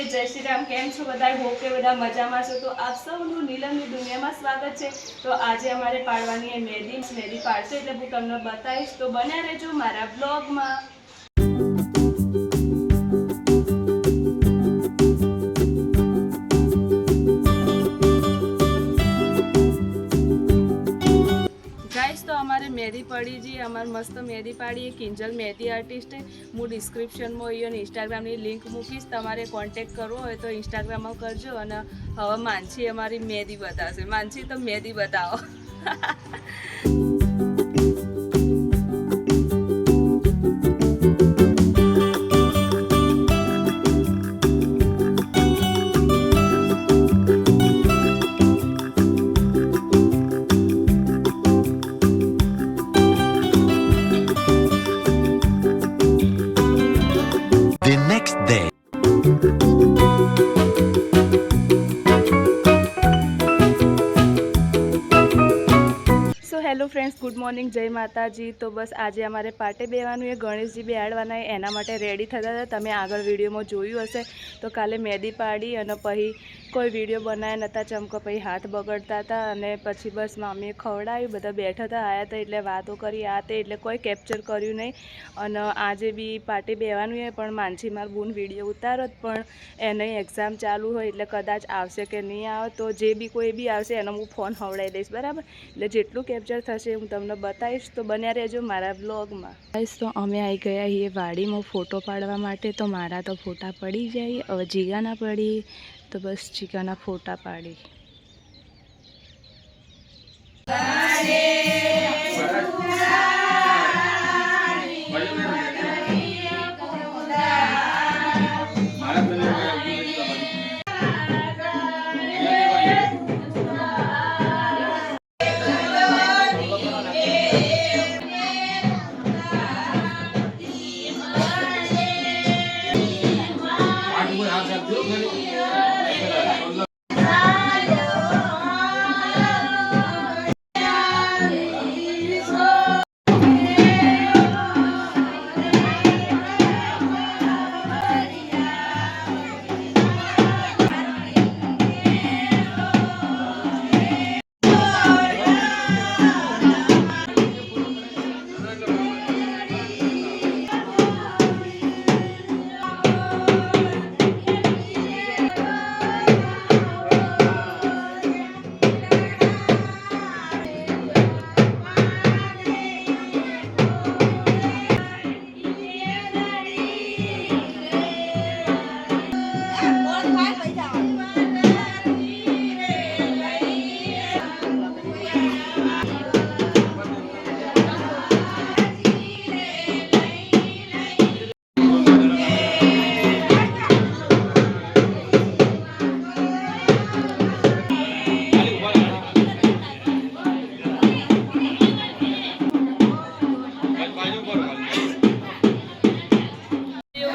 જય શ્રી રામ. કેમ છો બધા? હોપ કે બધા મજામાં છો. તો આપ સૌનું નીલમની દુનિયામાં સ્વાગત છે. તો આજે અમારે પાડવાની મહેંદી પાડશે એટલે હું તમને બતાવીશ. તો બન્યા રહેજો મારા બ્લોગમાં. તો અમારે મહેંદી પડી જી, અમારે મસ્ત મહેંદી પાડી. કિંજલ મહેંદી આર્ટિસ્ટ. હું ડિસ્ક્રિપ્શનમાં અહીંયા ઇન્સ્ટાગ્રામની લિંક મૂકીશ. તમારે કોન્ટેક્ટ કરવો હોય તો ઇન્સ્ટાગ્રામમાં કરજો. અને હવે માનસી અમારી મહેંદી બતાવશે. માનસી તો મહેંદી બતાવો. હેલો ફ્રેન્ડ્સ, ગુડ મોર્નિંગ, જય માતાજી. તો બસ આજે અમારે પાટે બેવાનું એ ગણેશજી બેહાડવાના એના માટે રેડી થતા હતા. તમે આગળ વિડીયોમાં જોયું હશે. તો કાલે મહેંદી પાડી અને પછી કોઈ વિડીયો બનાવ્યા નહોતા ચમકો, પછી હાથ બગડતા હતા. અને પછી બસ મમ્મીએ ખવડાવ્યું, બધા બેઠા હતા, આવ્યા હતા એટલે વાતો કરી આ તે, એટલે કોઈ કેપ્ચર કર્યું નહીં. અને આજે બી પાટે બેવાનું હોય પણ માનસી માર બૂન વિડીયો ઉતારત, પણ એને એક્ઝામ ચાલુ હોય એટલે કદાચ આવશે કે નહીં આવે. તો જે બી કોઈ બી આવશે એનો હું ફોન ખવડાવી દઈશ, બરાબર? એટલે જેટલું કેપ્ચર થશે હું તમને બતાવીશ. તો બન્યા રહેજો મારા બ્લોગમાં. તો અમે આવી ગયા છીએ વાડીમાં ફોટો પાડવા માટે. તો મારા તો ફોટા પડી જાય, હવે જીગાના પડી. તો બસ જીગાના ફોટા પાડી.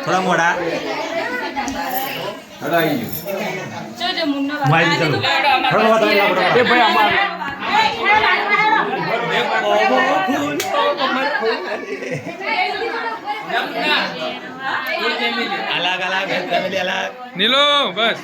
થોડા મોડા જોજો મુન્નો એ ભાઈ અમાર અલગ અલગ ફેમિલી અલગ નીલો બસ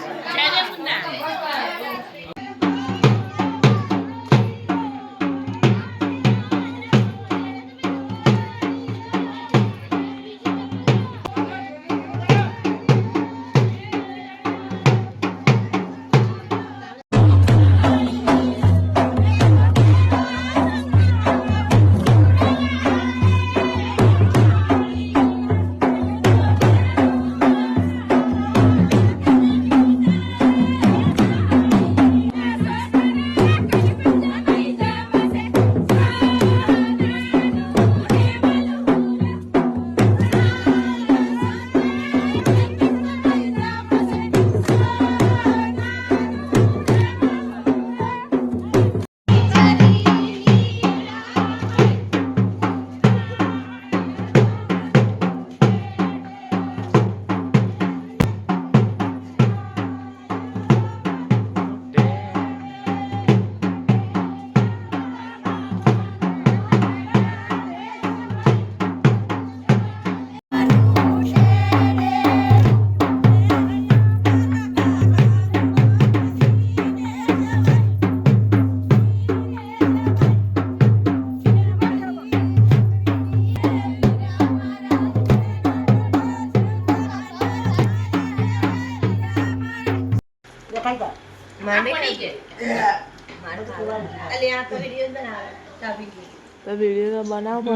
તો વિડીયો તો બનાવવો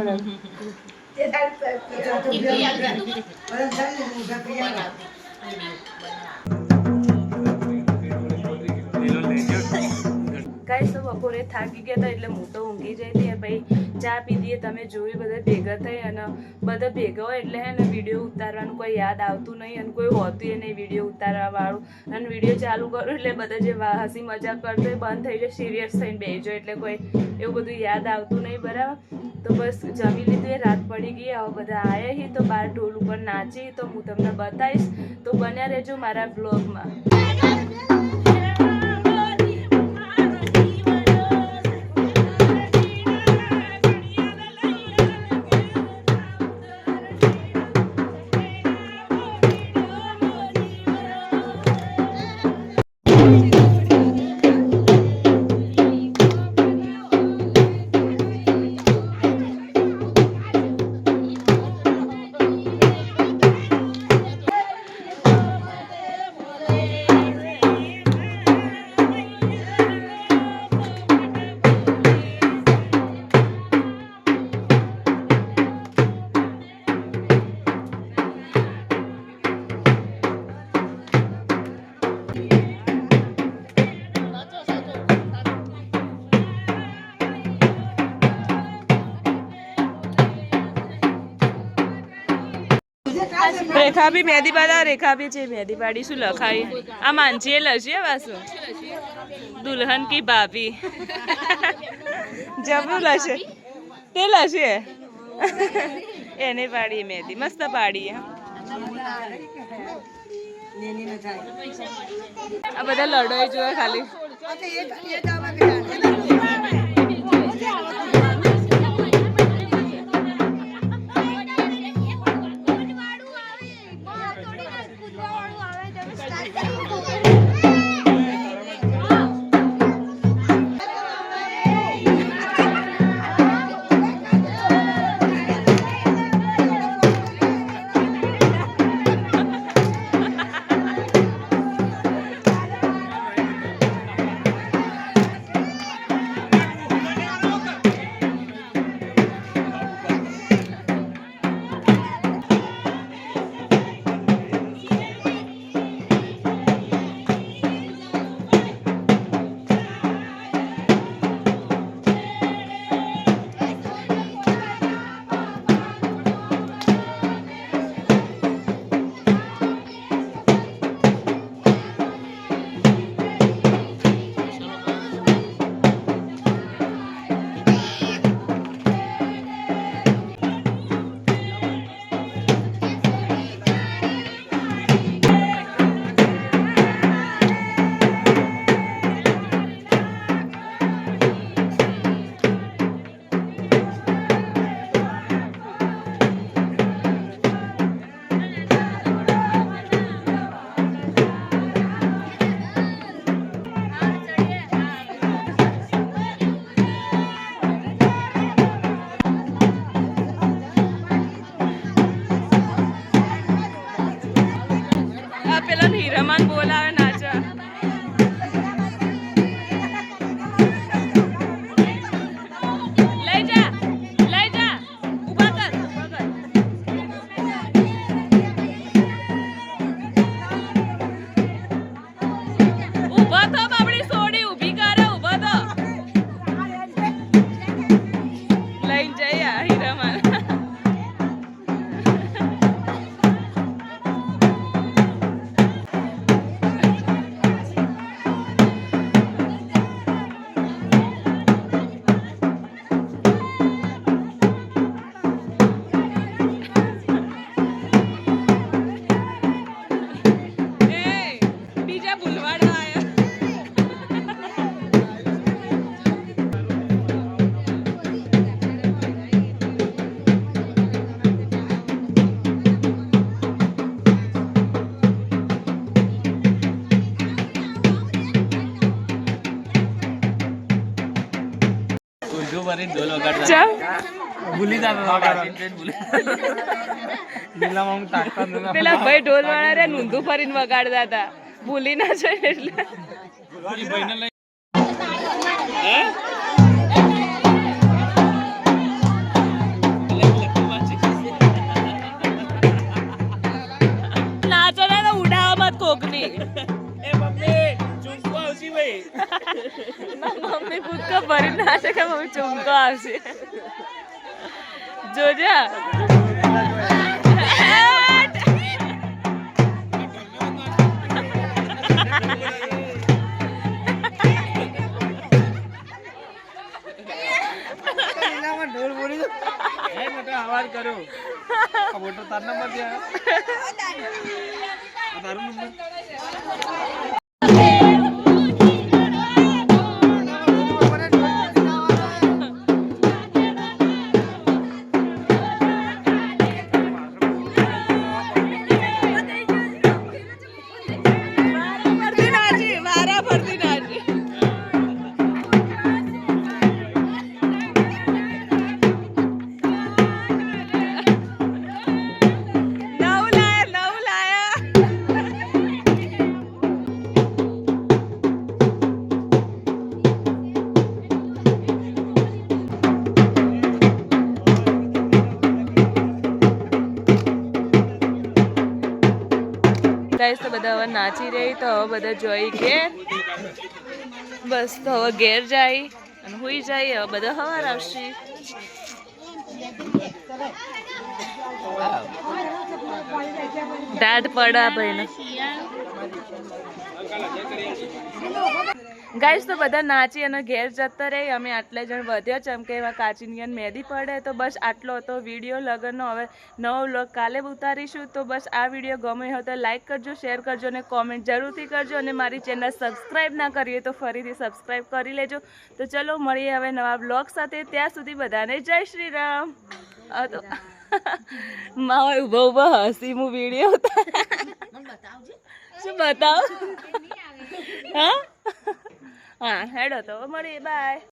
ગાઈસ તો બપોરે થાકી ગયા હતા એટલે હું તો ઊંઘી જઈ હતી ભાઈ ચા પીધીએ તમે જોયું બધા ભેગા થઈ અને બધા ભેગા હોય એટલે હે ને વિડીયો ઉતારવાનું કોઈ યાદ આવતું નહીં અને કોઈ હોતું નહીં વિડીયો ઉતારવા વાળું અને વિડીયો ચાલુ કરું એટલે બધા જે હસી મજાક કરતો હોય બંધ થઈ જાય સિરિયસ થઈને બેસજો એટલે કોઈ એવું બધું યાદ આવતું નહીં બરાબર તો બસ જમી લીધું એ રાત પડી ગઈ હવે બધા આવ્યા હી તો બહાર ઢોલ ઉપર નાચી તો હું તમને બતાવીશ તો બન્યા રહેજો મારા બ્લોગમાં રેખા બી મહેંદી પાડા રેખા બી છે મહેંદી પાડી શું લખાય આ માનજીએ લખીએ વાસુ દુલ્હન કી ભાભી જબરું લશે તે લશે એને પાડી મહેંદી મસ્ત પાડી આ બધા લડોય જોવે ખાલી હીરામાન બોલાવે નાચવા લઈ જા ઉભા કર ઉભા તો બાબડી સોડી ઊભી કરે ઉભા તો લઈને જઈ હીરામાન પેલા ભાઈ ઢોલ વાળા રે નૂંધું ફરીને વગાડતા હતા ભૂલી ના જાય એટલે મમ્મી કૂદકો ભરી નાખે કે મમ્મી ચૂમકો આવશે જોજે આવાજ કરો મોટો તાર નંબર દે તારો નંબર ગાઈસ તો બધા હવે નાચી રહી તો હવે બધા જોઈ ઘેર બસ તો હવે ઘેર જાય અને હુઈ જાય હવે બધા સવાર આવશે દાદ પડા ભાઈને ગાઈસ તો બધા નાચી અને ઘેર જતા રહી અમે આટલા જણ વધ્યા ચમ કે એવા કાચીની મહેંદી પડે તો બસ આટલો હતો વિડીયો લગનનો હવે નવો વ્લોગ કાલે ઉતારીશું તો બસ આ વિડીયો ગમે હોય તો લાઈક કરજો શેર કરજો અને કોમેન્ટ જરૂરથી કરજો અને મારી ચેનલ સબસ્ક્રાઈબ ના કરીએ તો ફરીથી સબસ્ક્રાઈબ કરી લેજો તો ચલો મળીએ હવે નવા વ્લોગ સાથે ત્યાં સુધી બધાને જય શ્રી રામ તો માં ઉભો ઉભો હસી હું વિડીયો શું બતાવ હા હેડો તો મળીએ બાય